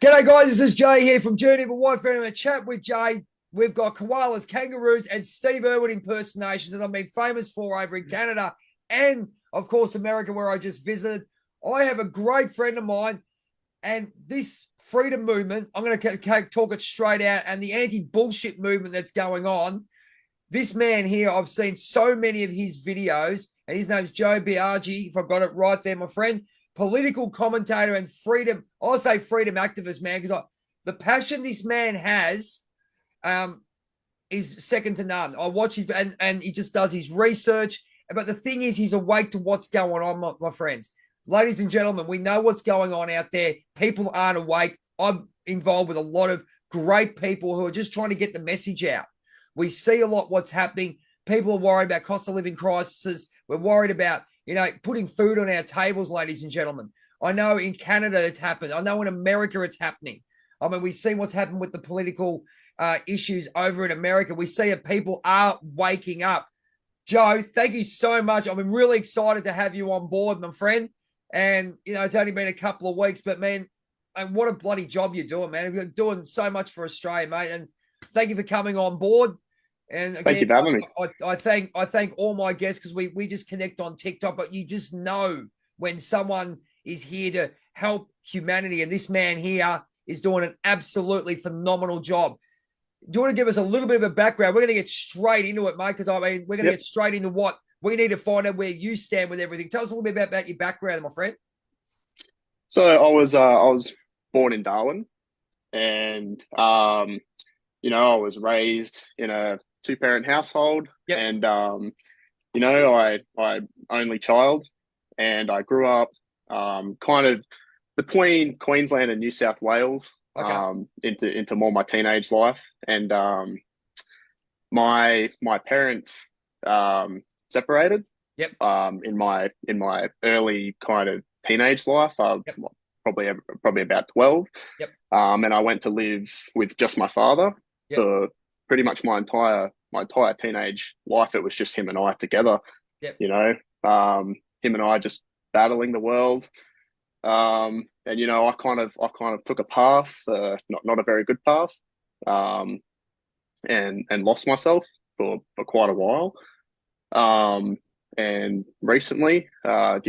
G'day, guys. This is Jay here from Journey of a Whitefeather. A chat with Jay. We've got koalas, kangaroos, and Steve Irwin impersonations that I've been famous for over in Canada and, of course, America, where I just visited. I have a great friend of mine, and this freedom movement, I'm going to talk it straight out, and the anti-bullshit movement that's going on. This man here, I've seen so many of his videos, and his name's Joesph Biagi, if I've got it right there, my friend. Political commentator and freedom, I'll say freedom activist, man, because the passion this man has is second to none. I watch his, and he just does his research. But the thing is, he's awake to what's going on, my friends. Ladies and gentlemen, we know what's going on out there. People aren't awake. I'm involved with a lot of great people who are just trying to get the message out. We see a lot what's happening. People are worried about cost of living crises. We're worried about, putting food on our tables, ladies and gentlemen. I know in Canada it's happened. I know in America it's happening. I mean, we've seen what's happened with the political issues over in America. We see that people are waking up. Joe, thank you so much. I've been really excited to have you on board, my friend. And, it's only been a couple of weeks, but, man, and what a bloody job you're doing, man. You're doing so much for Australia, mate. And thank you for coming on board. And again, Thank you for having me. I thank all my guests because we just connect on TikTok, but you just know when someone is here to help humanity, and this man here is doing an absolutely phenomenal job. Do you want to give us a little bit of a background? We're going to get straight into it, mate, because we're going to get straight into what we need to find out where you stand with everything. Tell us a little bit about your background, my friend. So I was born in Darwin, and I was raised in a two-parent household, Yep. and I only child, and I grew up kind of between Queensland and New South Wales, Okay. into more my teenage life, and my parents separated Yep. in my early kind of teenage life. Yep. Probably about 12. Yep. And I went to live with just my father Yep. for pretty much my entire teenage life. It was just him and I together, Yep. you know. Him and I just battling the world. And I kind of took a path, not a very good path, um, and lost myself for quite a while. And recently, I've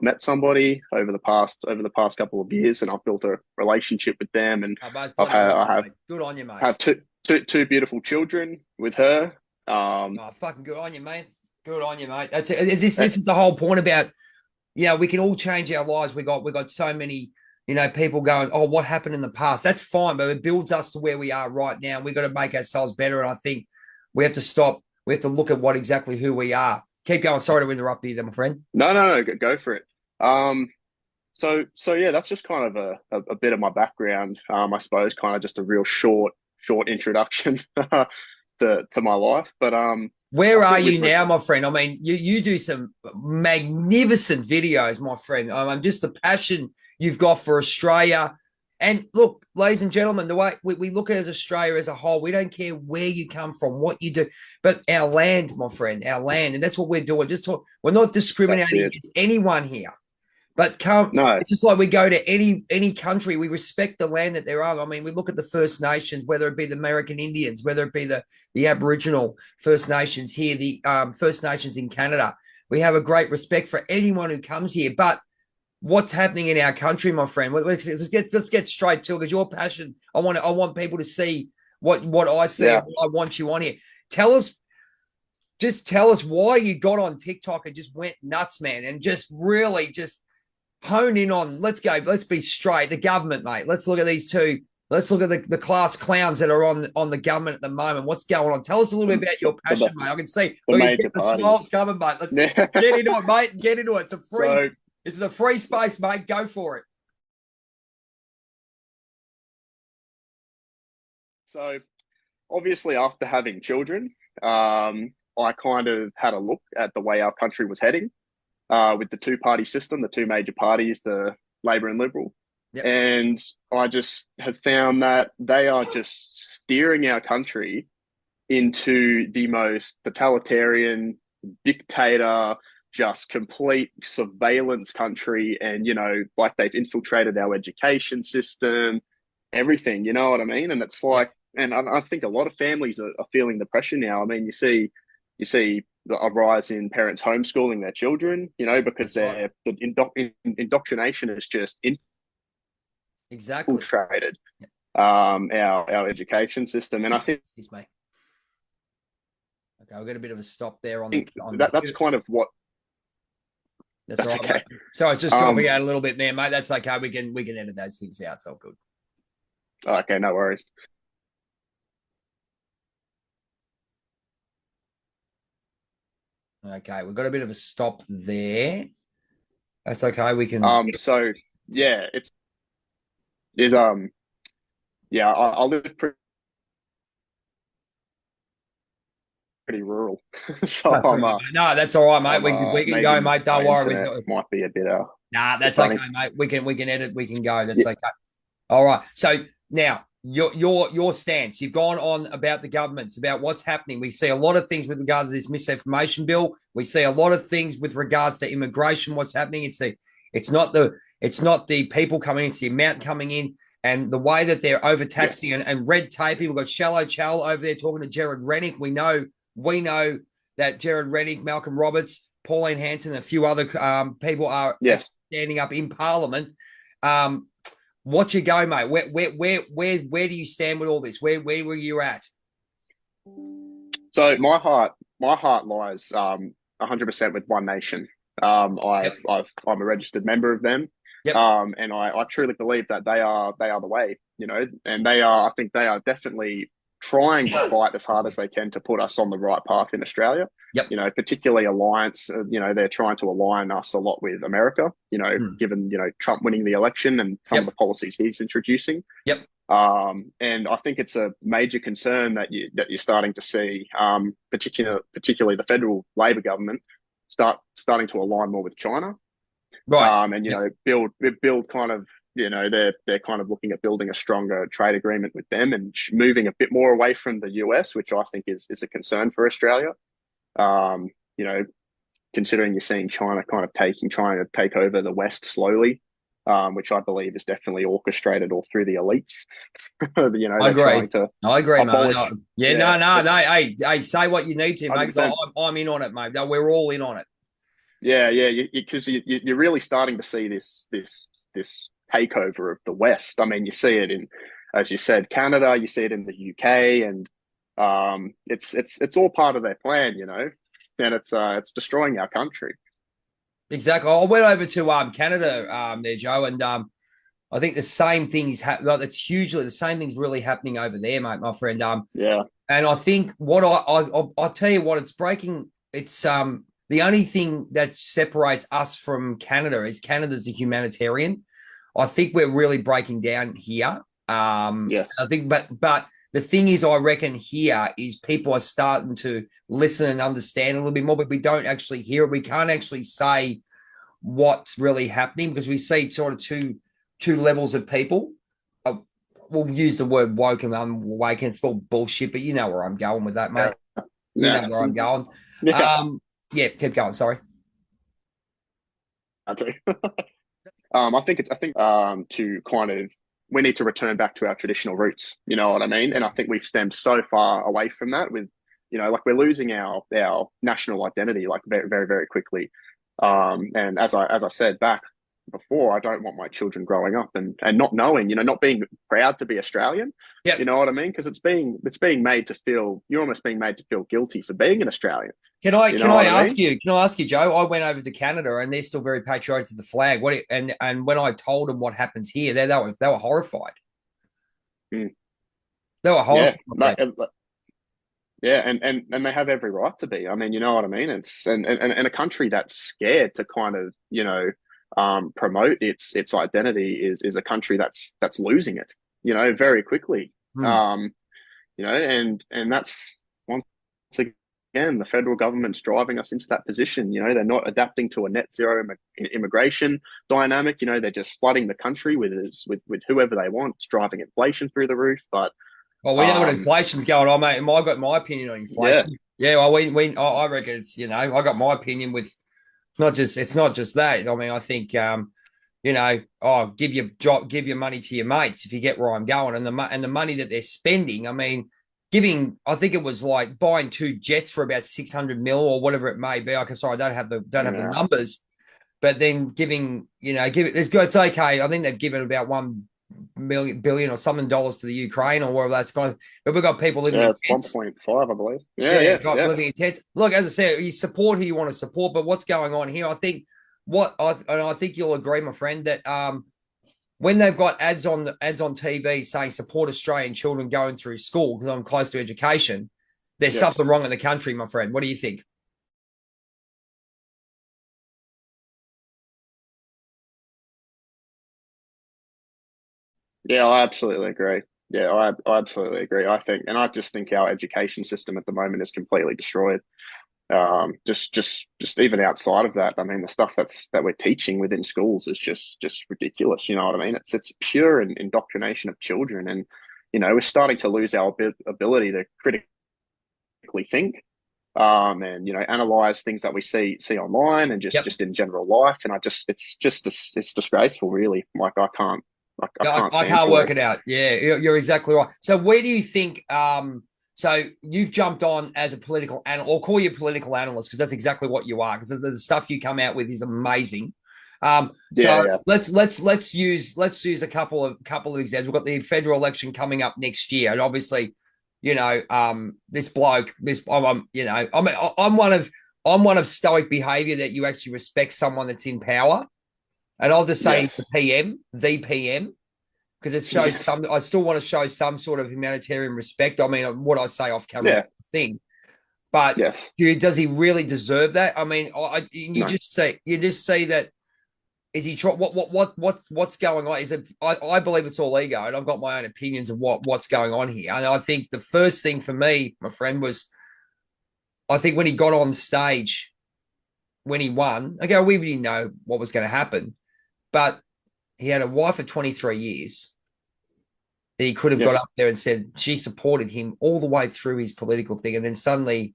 met somebody over the past couple of years, and I've built a relationship with them, and Oh, both I've bloody had I awesome, have mate. Good on you, mate. have two beautiful children with her. Oh, fucking good on you, mate. Good on you, mate. That's it. This And, is the whole point about, we can all change our lives. We got so many, people going, oh, what happened in the past? That's fine, but it builds us to where we are right now. We got to make ourselves better. And I think we have to stop. We have to look at what exactly who we are. Keep going. Sorry to interrupt you there, my friend. no, go for it. So yeah, that's just kind of a bit of my background. I suppose kind of just a real short introduction to my life. But Where I are think you now, my friend? I mean, you do some magnificent videos, my friend. Just the passion you've got for Australia. And look, ladies and gentlemen, the way we look at as Australia as a whole, we don't care where you come from, what you do, but our land, my friend, our land. And that's what we're doing. We're not that's discriminating it. against anyone here. But come, No, it's just like we go to any country, we respect the land that they're on. I mean, we look at the First Nations, whether it be the American Indians, whether it be the Aboriginal First Nations here, the First Nations in Canada. We have a great respect for anyone who comes here. But what's happening in our country, my friend? Let's get straight to it, because your passion. I want people to see what I see and yeah. what I want you on here. Tell us. Just tell us why you got on TikTok and just went nuts, man, and just really just hone in on, let's go, let's be straight. The government, mate. Let's look at these two. Let's look at the class clowns that are on the government at the moment. What's going on? Tell us a little bit The, about your the, passion, mate. I can see. the Look, he's major getting the smiles parties. coming, mate. Let's Yeah. get into it, mate. Get into it. It's a free. So This is a free space, mate. Go for it. so obviously after having children, I kind of had a look at the way our country was heading, with the two-party system, the two major parties, the Labor and Liberal. Yep. And I just have found that they are just steering our country into the most totalitarian, dictator, just complete surveillance country, and like they've infiltrated our education system, everything. You know what I mean? And it's like, and I think a lot of families are feeling the pressure now. I mean, you see a rise in parents homeschooling their children, because the indoctrination is just exactly infiltrated our education system. And I think excuse me. Okay, we've got a bit of a stop there on that's kind of what. That's all right, okay. mate. So I was just dropping out a little bit there, mate. That's okay. We can edit those things out. It's all good. Okay, no worries. Okay, we've got a bit of a stop there. That's okay. We can. So yeah, yeah. I live pretty rural, so that's I'm. right, no, that's all right, mate. We can go, mate. Don't worry. Might be a bit. Nah, that's okay, mate. We can edit. We can go. That's okay. All right. So now your stance. You've gone on about the governments, about what's happening. We see a lot of things with regards to this misinformation bill. We see a lot of things with regards to immigration. What's happening? It's not the people coming in. It's the amount coming in, and the way that they're overtaxing and red taping. We've got Shallow Chal over there talking to Jared Rennick. We know that Jared Rennick, Malcolm Roberts, Pauline Hanson, and a few other people are standing up in Parliament. What's your go, mate? Where do you stand with all this? Where were you at? So my heart lies 100% with One Nation. I'm a registered member of them. Yep. And I truly believe that they are the way, and I think they are definitely trying to fight as hard as they can to put us on the right path in Australia. Yep. Particularly alliance, they're trying to align us a lot with America, given, Trump winning the election and some of the policies he's introducing. Yep. And I think it's a major concern that you're starting to see, particularly the federal Labor government starting to align more with China. Right. And, build kind of, they're kind of looking at building a stronger trade agreement with them and moving a bit more away from the US, which I think is a concern for Australia. Considering you're seeing China kind of trying to take over the West slowly, which I believe is definitely orchestrated all through the elites. I agree, mate. Hey, say what you need to, mate. I'm in on it, mate. We're all in on it. Yeah, because you're really starting to see this takeover of the West. I mean, you see it in, as you said, Canada. You see it in the UK, and it's all part of their plan, and it's destroying our country. Exactly. I went over to Canada there, Joe, and I think the same thing is happening. It's hugely the same thing's really happening over there, mate, my friend. Yeah. And I think what I'll tell you what, it's breaking. It's the only thing that separates us from Canada is Canada's a humanitarian. I think we're really breaking down here. Yes. I think, but the thing is, I reckon here is people are starting to listen and understand a little bit more, but we don't actually hear it. We can't actually say what's really happening because we see sort of two levels of people. We'll use the word woke and unwake, and it's all bullshit, but you know where I'm going with that, mate. You know where I'm going. Yeah, keep going. Sorry. I do. I think to kind of, we need to return back to our traditional roots. You know what I mean? And I think we've stemmed so far away from that with, like we're losing our national identity like very, very, very quickly. And as I said back before, I don't want my children growing up and not knowing, not being proud to be Australian. Yeah. You know what I mean? Because it's being made to feel, you're almost being made to feel guilty for being an Australian. Can I ask you, Joe? I went over to Canada and they're still very patriotic to the flag. And when I told them what happens here, they were horrified. Mm. They were horrified. Yeah, and they have every right to be. I mean, you know what I mean? It's and a country that's scared to kind of, promote its identity is a country that's losing it, very quickly. And that's once again, the federal government's driving us into that position. They're not adapting to a net zero immigration dynamic. They're just flooding the country with whoever they want. It's driving inflation through the roof. But we know what inflation's going on, mate. I've got my opinion on inflation. Yeah, well, I reckon it's, I got my opinion with It's not just that. I mean, I think give your money to your mates if you get where I'm going, and the money that they're spending. I mean, I think it was like buying 2 jets for about 600 mil or whatever it may be. Sorry, I don't have the Yeah. numbers, but then it's okay. I think they've given about 1 billion or something dollars to the Ukraine or wherever that's gone. But we've got people living Yeah, in it's tents. 1.5, I believe. Yeah, Yeah, yeah, got yeah. living in tents. Look, as I said, you support who you want to support, but what's going on here? I think and I think you'll agree, my friend, that when they've got ads on TV saying support Australian children going through school because I'm close to education, there's Yes. something wrong in the country, my friend. What do you think? Yeah, I absolutely agree. Yeah, I absolutely agree. I just think our education system at the moment is completely destroyed. Just even outside of that, I mean, the stuff that we're teaching within schools is just ridiculous. You know what I mean? It's pure indoctrination of children, and we're starting to lose our ability to critically think, and analyze things that we see online and Yep. just in general life. And it's disgraceful, really. Like I Yeah, can't I stand can't for work it. it out. Yeah, you're exactly right. So where do you think? So you've jumped on as a political analyst, or call you a political analyst because that's exactly what you are. Because the stuff you come out with is amazing. Yeah, So yeah, let's use a couple of examples. We've got the federal election coming up next year, and obviously, this bloke, I'm one of stoic behaviour that you actually respect someone that's in power, and I'll just say he's yes, the PM, because it shows yes, some. I still want to show some sort of humanitarian respect. I mean, what I say off camera is yeah, a thing, but yes. does he really deserve that? I mean, No. you just see that. Is he what's going on? Is it? I believe it's all ego, and I've got my own opinions of what's going on here. And I think the first thing for me, my friend, was I think when he got on stage when he won. Okay, we didn't know what was going to happen, but he had a wife for 23 years. He could have got Yes. up there and said she supported him all the way through his political thing, and then suddenly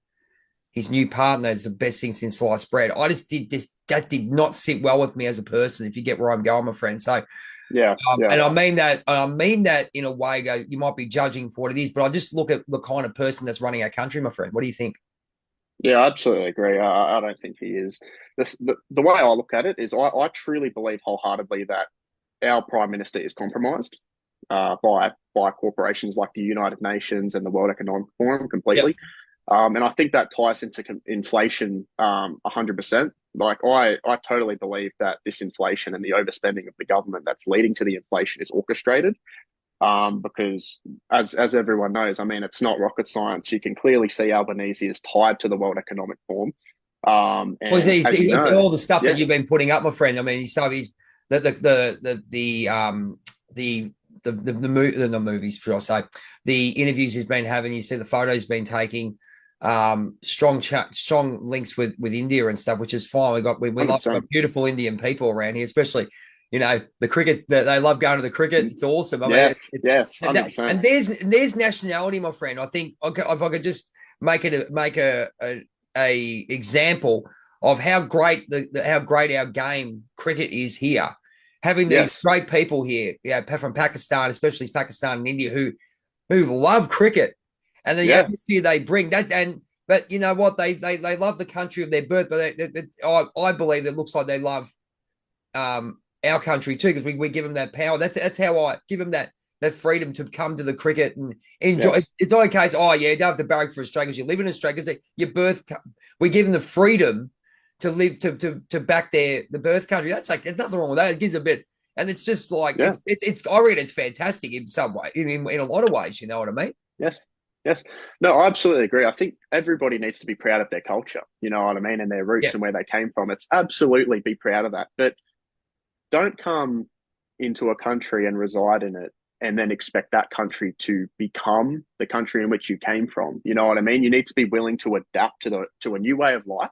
his new partner is the best thing since sliced bread. I just did this. That did not sit well with me as a person. If you get where I'm going, my friend. So, Yeah. Yeah. and I mean that. I mean that in a way. You might be judging for what it is, but I just look at the kind of person that's running our country, my friend. What do you think? Yeah, I absolutely agree. I don't think he is. The way I look at it is I truly believe wholeheartedly that our prime minister is compromised by corporations like the United Nations and the World Economic Forum Yep. completely. And I think that ties into inflation 100%. Like I totally believe that this inflation and the overspending of the government that's leading to the inflation is orchestrated. Because as everyone knows, I mean, it's not rocket science. You can clearly see Albanese is tied to the World Economic Forum. Well, And as you it's know, all the stuff that yeah, you've been putting up, my friend. I mean, he's the movies, should I say, the interviews he's been having. You see the photos he's been taking. Strong links with India and stuff, which is fine. We love 100%. beautiful Indian people around here, especially the cricket. They love going to the cricket. It's awesome. I mean, Yes, yes, and 100%. there's nationality, my friend. I think if I could just make a example of how great how great our game cricket is here. Having these Yes, great people here, from Pakistan, especially Pakistan and India, who love cricket, and the yeah, atmosphere they bring. But you know what? They love the country of their birth, but I believe it looks like they love our country too, because we give them that power. That's how I give them that freedom to come to the cricket and enjoy. yes, It's not a case, oh yeah, you don't have to barrack for Australia because you live in Australia. Because your birth, we give them the freedom to live to back the birth country. That's like there's nothing wrong with that. It gives a bit, and it's just like yeah, it's. I read it's fantastic in some way, in a lot of ways. You know what I mean? yes, yes. No, I absolutely agree. I think everybody needs to be proud of their culture. You know what I mean, and their Yeah, roots and where they came from. It's absolutely be proud of that, but don't come into a country and reside in it and then expect that country to become the country in which you came from. You know what I mean? You need to be willing to adapt to a new way of life.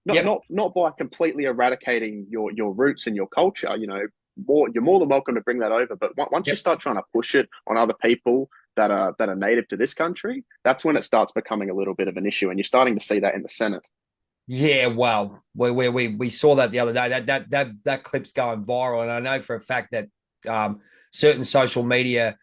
Not yep, not not by completely eradicating your roots and your culture. You're more than welcome to bring that over. But once you yep. start trying to push it on other people that are native to this country, that's when it starts becoming a little bit of an issue. And you're starting to see that in the Senate. Yeah, well, we saw that the other day. That clip's going viral, and I know for a fact that certain social media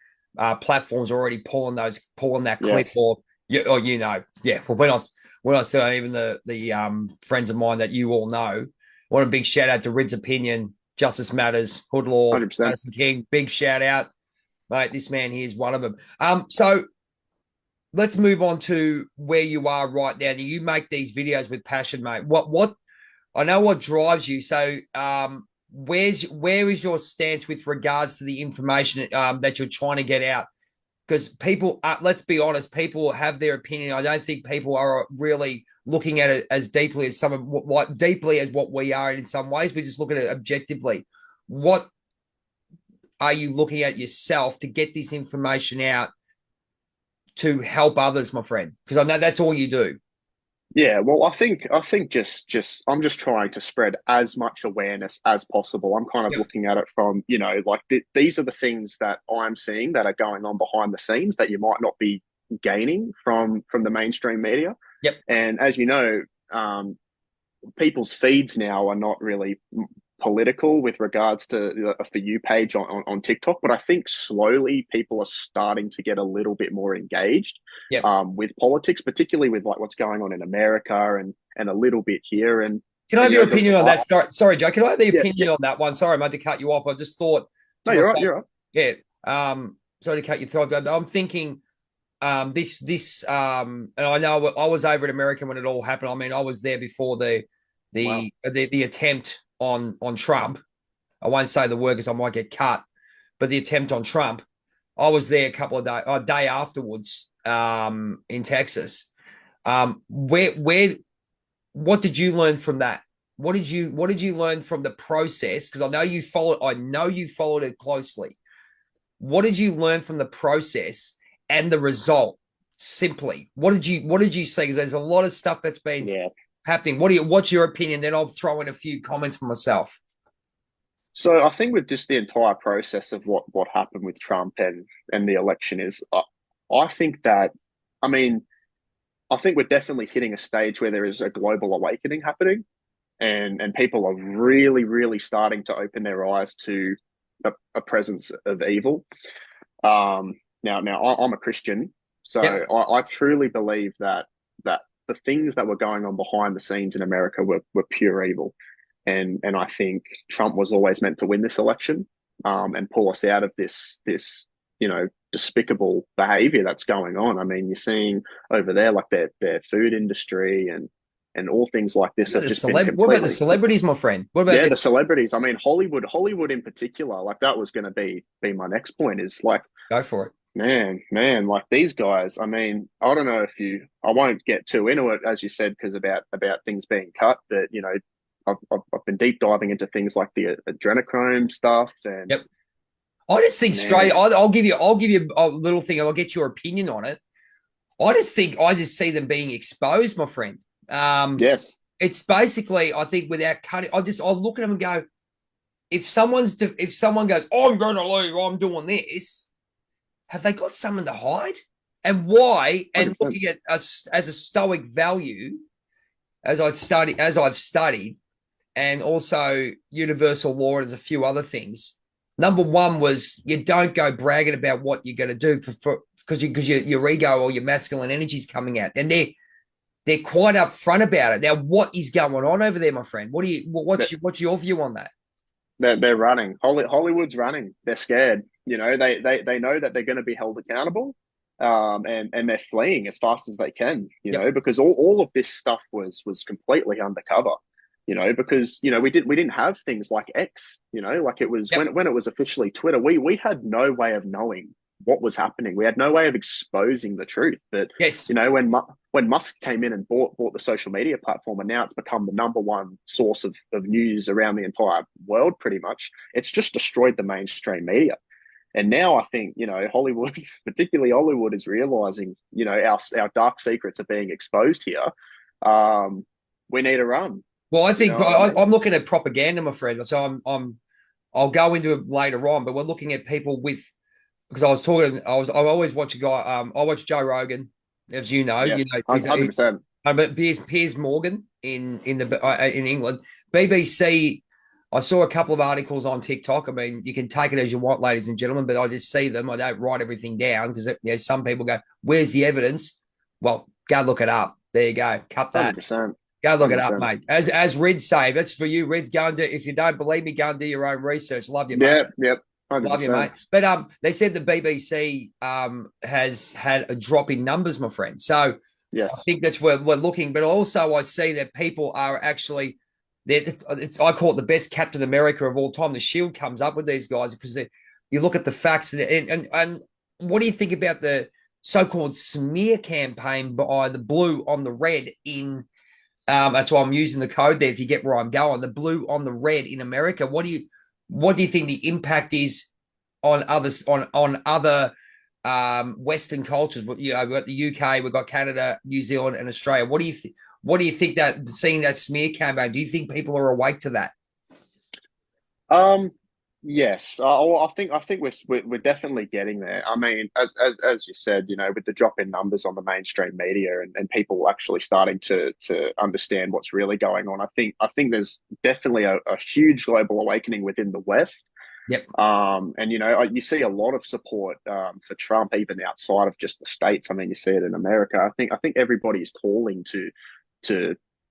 platforms are already pulling that clip, Yes. or yeah. Well, when I said even the friends of mine that you all know, I want a big shout out to Rid's Opinion, Justice Matters, Hood Law, 100%. Madison King. Big shout out, mate. This man here is one of them. So let's move on to where you are right now. You make these videos with passion, mate. What I know what drives you. So where is your stance with regards to the information that you're trying to get out? Because people, let's be honest, people have their opinion. I don't think people are really looking at it as deeply as deeply as what we are in some ways. We just look at it objectively. What are you looking at yourself to get this information out to help others, my friend? Because I know that's all you do. Yeah, well, I think just I'm just trying to spread as much awareness as possible. I'm kind of Yep. looking at it from, like these are the things that I'm seeing that are going on behind the scenes that you might not be gaining from the mainstream media. Yep. And as you know, people's feeds now are not really political with regards to the For You page on TikTok, but I think slowly people are starting to get a little bit more engaged Yep. with politics, particularly with like what's going on in America and a little bit here. And Can I and have you your know, opinion on that? Sorry, Joe. Can I have the yeah, opinion yeah. on that one? Sorry, I had to cut you off. I just thought to No, you're right. myself, You're right. yeah. Sorry to cut you through. But I'm thinking, and I know I was over in America when it all happened. I mean, I was there before Wow. the attempt on Trump. I won't say the word because I might get cut, but the attempt on Trump. I was there a day afterwards, in Texas. Where what did you learn from that? What did you learn from the process? Because I know you followed it closely. What did you learn from the process and the result? Simply, what did you see? Because there's a lot of stuff that's been Yeah. happening. What's your opinion? Then I'll throw in a few comments for myself. So I think with just the entire process of what happened with Trump and the election is, I think that, I mean, I think we're definitely hitting a stage where there is a global awakening happening, and people are really, really starting to open their eyes to a presence of evil. I'm a Christian, so Yep. I truly believe that the things that were going on behind the scenes in America were pure evil, and I think Trump was always meant to win this election, and pull us out of this despicable behavior that's going on. I mean, you're seeing over there like their food industry and all things like this have just been What about the completely. celebrities, my friend? What about Yeah, the the celebrities. I mean, Hollywood in particular. Like that was going to be my next point. Is like, Go for it. man, like these guys. I mean, I don't know if you. I won't get too into it as you said because about things being cut. But I've been deep diving into things like the adrenochrome stuff and Yep. I just think straight. man, I'll give you a little thing. I'll get your opinion on it. I just see them being exposed, my friend. yes, It's basically, I think, without cutting, I look at them and go, if someone goes, I'm going to leave, I'm doing this, have they got something to hide? And why? And 100%. looking at us as a stoic value, as I've studied, and also universal law and there's a few other things. Number one was you don't go bragging about what you're going to do because your ego or your masculine energy is coming out, and they're quite upfront about it. Now, what is going on over there, my friend? What's your view on that? They're running. Hollywood's running. They're scared. They know that they're going to be held accountable, and they're fleeing as fast as they can. Yep. Because all of this stuff was completely undercover. Because we didn't have things like X. Like it was Yep. when it was officially Twitter. We had no way of knowing what was happening. We had no way of exposing the truth. But Yes. when Musk came in and bought the social media platform, and now it's become the number one source of news around the entire world, pretty much, it's just destroyed the mainstream media. And now I think, Hollywood, particularly Hollywood, is realizing, our dark secrets are being exposed here. We need to run. Well, I You think know what I mean? I'm looking at propaganda, my friend. So I'll go into it later on, but we're looking at people with because I always watch a guy. I watch Joe Rogan, as you know. Yeah, You know, 100%. But Piers Morgan in England, BBC. I saw a couple of articles on TikTok. I mean, you can take it as you want, ladies and gentlemen, but I just see them. I don't write everything down because some people go, "Where's the evidence?" Well, go look it up. There you go. Cut that. 100%. Go look it up, 100%. mate. As Rids say, that's for you, Rids. Go and do. If you don't believe me, go and do your own research. Love you, mate. Yep. Love you, 100%. mate. But they said the BBC has had a drop in numbers, my friend. So I Yes. think that's where we're looking. But also, I see that people are actually. I call it the best Captain America of all time. The Shield comes up with these guys because you look at the facts and what do you think about the so-called smear campaign by the blue on the red in? That's why I'm using the code there. If you get where I'm going, the blue on the red in America. What do you think the impact is on others on other Western cultures? We've got the UK, we've got Canada, New Zealand, and Australia. What do you think that seeing that smear campaign? Do you think people are awake to that? Um, yes. I think we're definitely getting there. I mean, as you said, with the drop in numbers on the mainstream media and people actually starting to understand what's really going on, I think there's definitely a huge global awakening within the West. Yep. And you see a lot of support for Trump even outside of just the States. I mean, you see it in America. I think everybody is calling to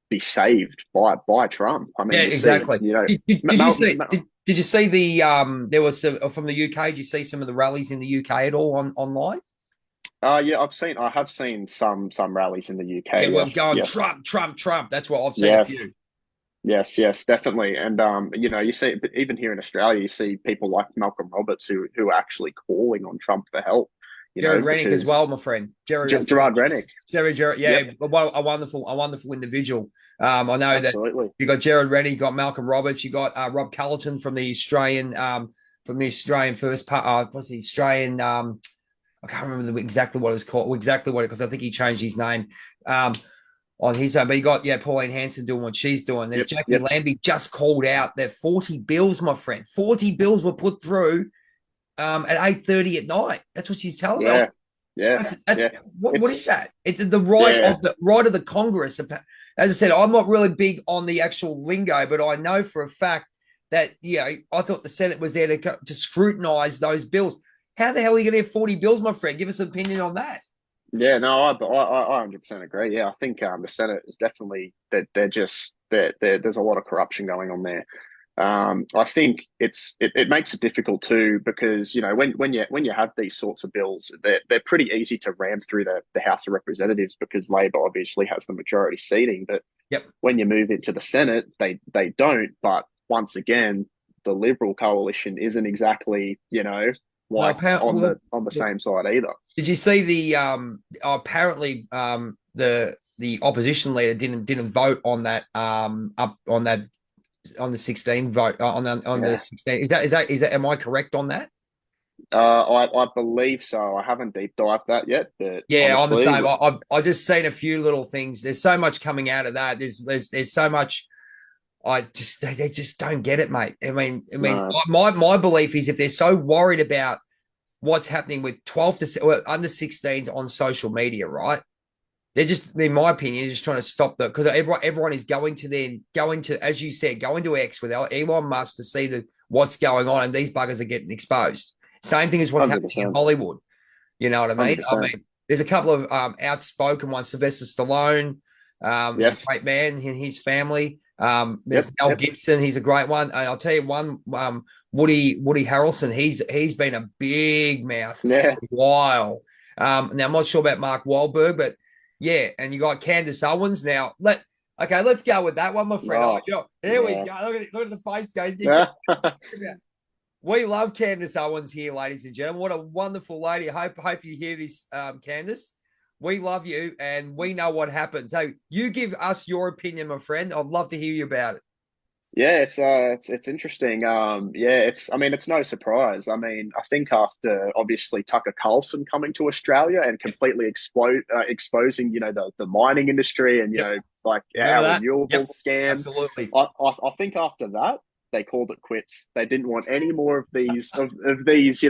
be saved by Trump. I mean, Yeah, you exactly. see, Did you see the there was from the UK? Did you see some of the rallies in the UK at all online? yeah, I have seen some rallies in the UK. Yeah, well, Yes, going yes, Trump, Trump, Trump. That's what I've seen a few. yes, yes, definitely. And you see, but even here in Australia, you see people like Malcolm Roberts who are actually calling on Trump for help. Jared Rennick as well, Because my friend. Jared, Gerard Rennick. Jared, yeah, Yep, a wonderful individual. I know that absolutely. you got Jared Rennick, you got Malcolm Roberts, you got Rob Cullerton from the Australian first part. What's the Australian? I can't remember exactly what it was called, exactly what because I think he changed his name. On his own, but you got Pauline Hanson doing what she's doing. There's Yep, Jackie yep. Lambie just called out that 40 bills, my friend. 40 bills were put through at 8:30 at night. That's what she's telling me. Yeah, yeah, That's yeah. what is It's that? It's the right yeah. of the Congress. As I said, I'm not really big on the actual lingo, but I know for a fact that I thought the Senate was there to scrutinize those bills. How the hell are you going to have 40 bills, my friend? Give us an opinion on that. Yeah, no, I 100% agree. Yeah, I think the Senate is definitely that there's a lot of corruption going on there. I think it makes it difficult too because when you have these sorts of bills, they're pretty easy to ram through the House of Representatives because Labor obviously has the majority seating. But Yep. when you move into the Senate, they don't. But once again, the Liberal coalition isn't exactly Well, like on the same side either. did you see the apparently the opposition leader didn't vote on that up on the 16 vote on the Yeah. 16 is that am I correct on that? I believe so. I haven't deep dived that yet, but Yeah, I'm the honestly, same. I just seen a few little things. There's so much coming out of that. There's so much. They just don't get it, mate. I mean, no, my belief is if they're so worried about what's happening with 12 to under 16s on social media, right? They're just, in my opinion, just trying to stop that because everyone is going to, as you said, going to X with Elon Musk to see what's going on, and these buggers are getting exposed. Same thing as what's happening in 100%, Hollywood. You know what I mean? I 100%. mean, there's a couple of outspoken ones. Sylvester Stallone, is a Yes, great man, and his family. There's yep, Mel yep. Gibson. He's a great one. And I'll tell you one. Woody Harrelson. He's been a big mouth for Yeah, a while. Now I'm not sure about Mark Wahlberg, but yeah. And you got Candace Owens. Now let's go with that one, my friend. oh, Here we yeah. go. Look at the face, guys. Yeah. We love Candace Owens here, ladies and gentlemen. What a wonderful lady. I hope you hear this, Candace. We love you, and we know what happened. So you give us your opinion, my friend. I'd love to hear you about it. Yeah, it's interesting. Yeah, I mean it's no surprise. I mean, I think after obviously Tucker Carlson coming to Australia and completely exposing, the mining industry and Yep. like Remember our that? renewable Yep. scam. Absolutely. I think after that they called it quits. They didn't want any more of these of these,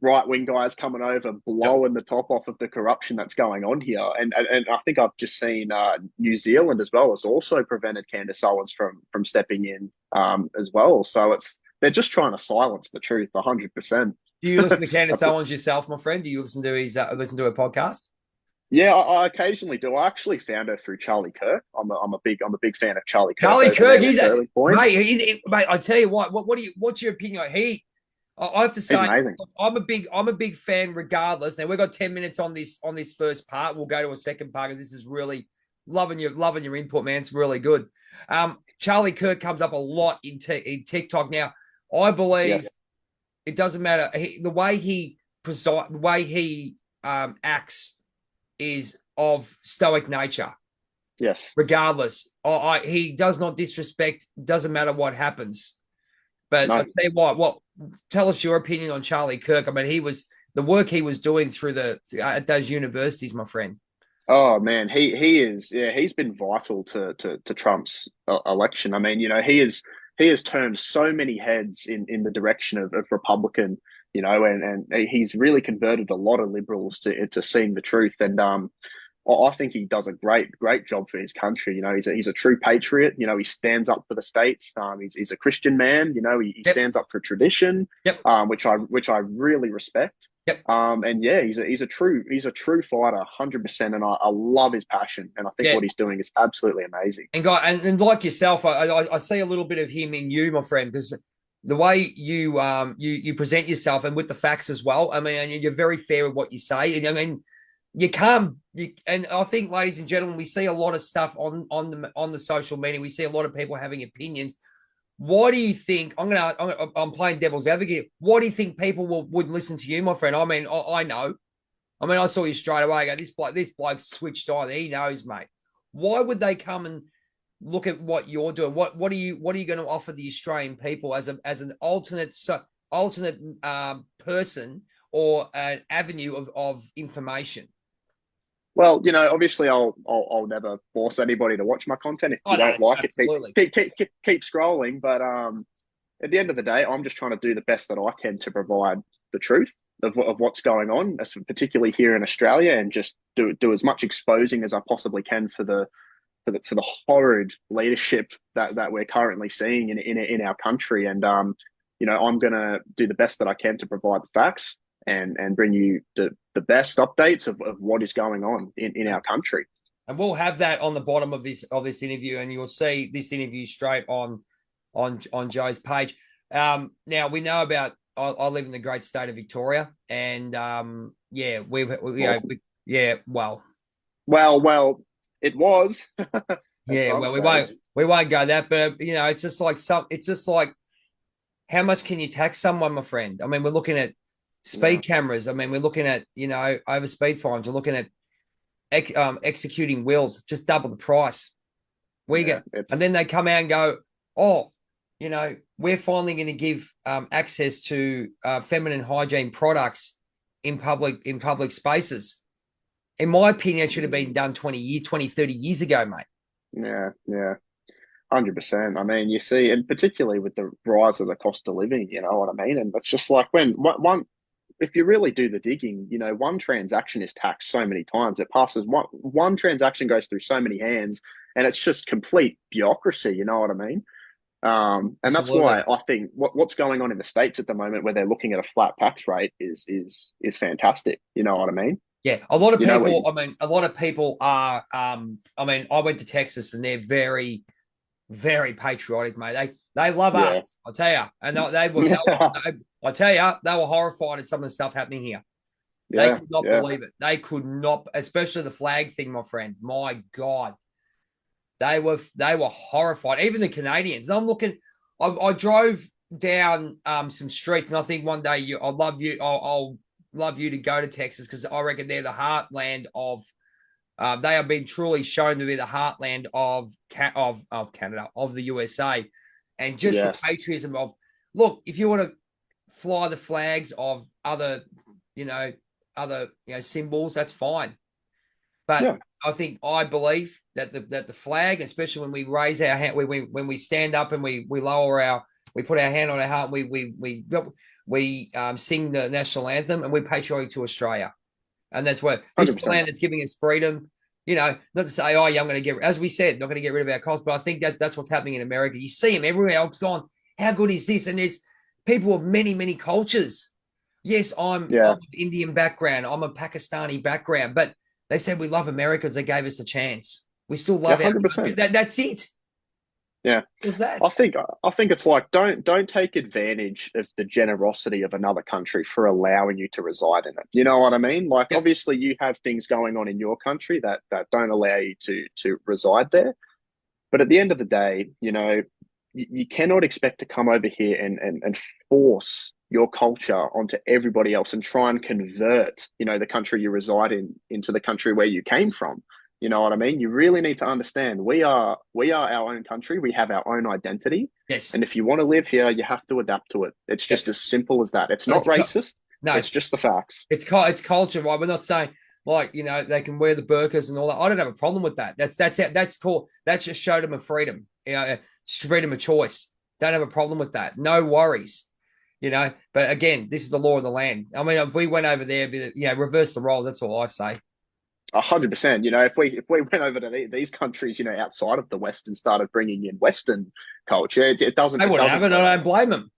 right-wing guys coming over, Yep. blowing the top off of the corruption that's going on here. And I think I've just seen New Zealand as well has also prevented Candace Owens from stepping in as well. So they're just trying to silence the truth 100%. Do you listen to Candace Owens yourself, my friend? Do you listen to her podcast? Yeah, I occasionally do. I actually found her through Charlie Kirk. I'm a big fan of Charlie Kirk Charlie over Kirk, there at Turning Point. mate. I tell you what's your opinion? I have to He's say, amazing. I'm a big fan. Regardless, now we've got 10 minutes on this first part. We'll go to a second part because this is really loving your input, man. It's really good. Charlie Kirk comes up a lot in TikTok now. I believe it doesn't matter the way he acts is of stoic nature. Yes. Regardless, he does not disrespect. Doesn't matter what happens. But I'll tell you what. Tell us your opinion on Charlie Kirk. I mean, the work he was doing at those universities, my friend. Oh man, he is. Yeah, he's been vital to Trump's election. I mean, he has turned so many heads in the direction of Republican. And he's really converted a lot of liberals to seeing the truth. And I think he does a great job for his country. He's a true patriot. He stands up for the states. He's a Christian man. He stands up for tradition. Yep. Which I really respect. Yep. And yeah, he's a true fighter, 100%. And I love his passion. And I think what he's doing is absolutely amazing. And and like yourself, I see a little bit of him in you, my friend, because the way you present yourself and with the facts as well. I mean, you're very fair with what you say. And I mean, and I think, ladies and gentlemen, we see a lot of stuff on the social media. We see a lot of people having opinions. What do you think? I'm playing devil's advocate. What do you think people would listen to you, my friend? I mean, I know. I mean, I saw you straight away. I go, this bloke switched on. He knows, mate. Why would they come and look at what you're doing? What are you going to offer the Australian people as an alternate person or an avenue of information? Well, obviously, I'll never force anybody to watch my content. If you don't like it, keep scrolling. But at the end of the day, I'm just trying to do the best that I can to provide the truth of what's going on, particularly here in Australia, and just do as much exposing as I possibly can for the horrid leadership that we're currently seeing in our country. And I'm going to do the best that I can to provide the facts and bring you the best updates of what is going on in our country. And we'll have that on the bottom of this interview, and you'll see this interview straight on Joe's page. Now we know about. I live in the great state of Victoria, and well, it was. Yeah, well, we won't go that, but it's just like how much can you tax someone, my friend? I mean, we're looking at speed cameras. I mean, we're looking at over speed fines. We're looking at executing wills, just double the price. And then they come out and go, oh, we're finally going to give access to feminine hygiene products in public spaces. In my opinion, it should have been done 20, 30 years ago, mate. Yeah. 100%. I mean, you see, and particularly with the rise of the cost of living, you know what I mean? And it's just like if you really do the digging, one transaction is taxed so many times. It passes one transaction goes through so many hands, and it's just complete bureaucracy. You know what I mean? And that's why I think what's going on in the States at the moment, where they're looking at a flat tax rate, is fantastic. You know what I mean? Yeah, a lot of people. A lot of people are. I went to Texas, and they're very, very patriotic, mate. They love us. I'll tell you, and I tell you, they were horrified at some of the stuff happening here. They could not believe it. They could not, especially the flag thing, my friend. My God. They were horrified. Even the Canadians. And I'm looking. I drove down some streets, and I think one day I'll love you to go to Texas, because I reckon they're the heartland of. They have been truly shown to be the heartland of Canada, of the USA, and just the patriotism of. Look, if you want to fly the flags of other symbols, that's fine. But I believe that the flag, especially when we raise our hand, when we stand up and we lower we put our hand on our heart, we sing the national anthem, and we're patriotic to Australia. And that's where this is the 100%. land that's giving us freedom. You know, not to say, oh, yeah, I'm going to get, as we said, not going to get rid of our culture, but I think that's what's happening in America. You see them everywhere else gone. How good is this? And there's people of many, many cultures. Yes, I'm Yeah. of Indian background. I'm a Pakistani background, but they said we love America because they gave us a chance. We still Yeah, love our country. 100%. That's it. Yeah. Is that? I think it's like don't take advantage of the generosity of another country for allowing you to reside in it. You know what I mean? Like Yep. obviously you have things going on in your country that don't allow you to reside there. But at the end of the day, you know, you cannot expect to come over here and force your culture onto everybody else and try and convert, you know, the country you reside in into the country where you came from. You know what I mean? You really need to understand we are our own country. We have our own identity. Yes. And if you want to live here, you have to adapt to it. It's just Yep. as simple as that. It's No, not racist. no, It's just the facts. it's culture, right? We're not saying like, you know, they can wear the burqas and all that. I don't have a problem with that. That's cool. That's just showed them a freedom, you know, freedom of choice. Don't have a problem with that. No worries, you know. But again, this is the law of the land. I mean, if we went over there, you know, reverse the roles. That's all I say. 100%. You know, if we went over to these countries, you know, outside of the West and started bringing in Western culture, it doesn't. They It wouldn't have doesn't it. work. I don't blame them.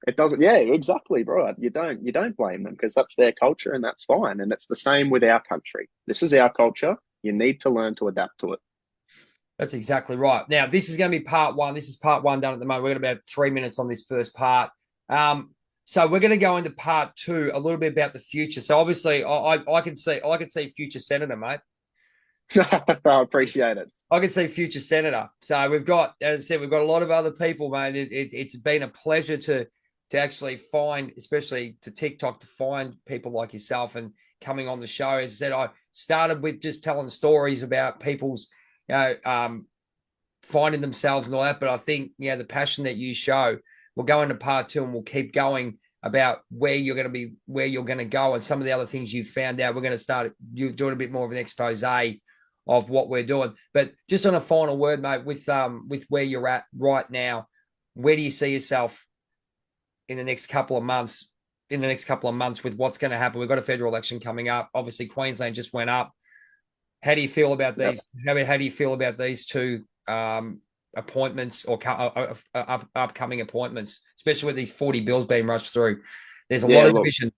It doesn't. Yeah, exactly, bro. You don't blame them because that's their culture and that's fine. And it's the same with our country. This is our culture. You need to learn to adapt to it. That's exactly right. Now, this is going to be part one. This is part one done at the moment. We're going to be about 3 minutes on this first part. So we're going to go into part two, a little bit about the future. So obviously, I can see future senator, mate. I appreciate it. I can see future senator. So we've got, as I said, we've got a lot of other people, mate. It's been a pleasure to actually find, especially to TikTok, to find people like yourself and coming on the show. As I said, I started with just telling stories about people's, you know, finding themselves and all that. But I think, you know, the passion that you show, we'll go into part two and we'll keep going about where you're going to be, where you're going to go, and some of the other things you've found out. We're going to start you doing a bit more of an expose of what we're doing. But just on a final word, mate, with where you're at right now, where do you see yourself in the next couple of months? In the next couple of months, with what's going to happen, we've got a federal election coming up. Obviously, Queensland just went up. How do you feel about these? Yep. How do you feel about these two appointments or upcoming appointments, especially with these 40 bills being rushed through? There's a lot of division.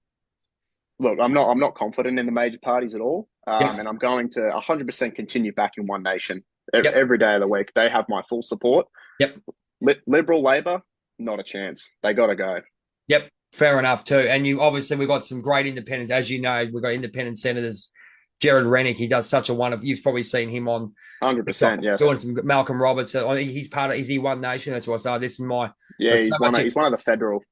Look, I'm not confident in the major parties at all, Yep. and I'm going to 100% continue backing One Nation Yep. every day of the week. They have my full support. Yep. Liberal Labor, not a chance. They got to go. Yep. Fair enough too. And we've got some great independents. As you know, we've got independent senators. Jared Rennick, he does such a wonderful. You've probably seen him on 100%. Yes, doing some Malcolm Roberts. I think he's part of. Is he One Nation? That's what I say. This is my. Yeah, he's one of the federal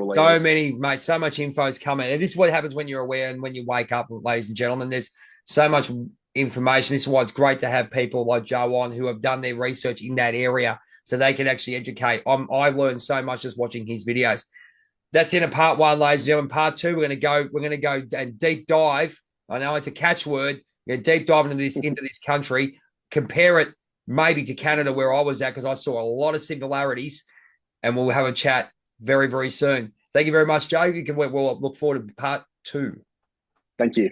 leaders. So many, mate. So much info is coming. And this is what happens when you're aware and when you wake up, ladies and gentlemen. There's so much information. This is why it's great to have people like Joe on who have done their research in that area, so they can actually educate. I've learned so much just watching his videos. That's in a part one, ladies and gentlemen. Part two, we're going to go and deep dive. I know it's a catchword. We're deep diving into this country. Compare it maybe to Canada, where I was at, because I saw a lot of similarities. And we'll have a chat very, very soon. Thank you very much, Joe. We'll look forward to part two. Thank you.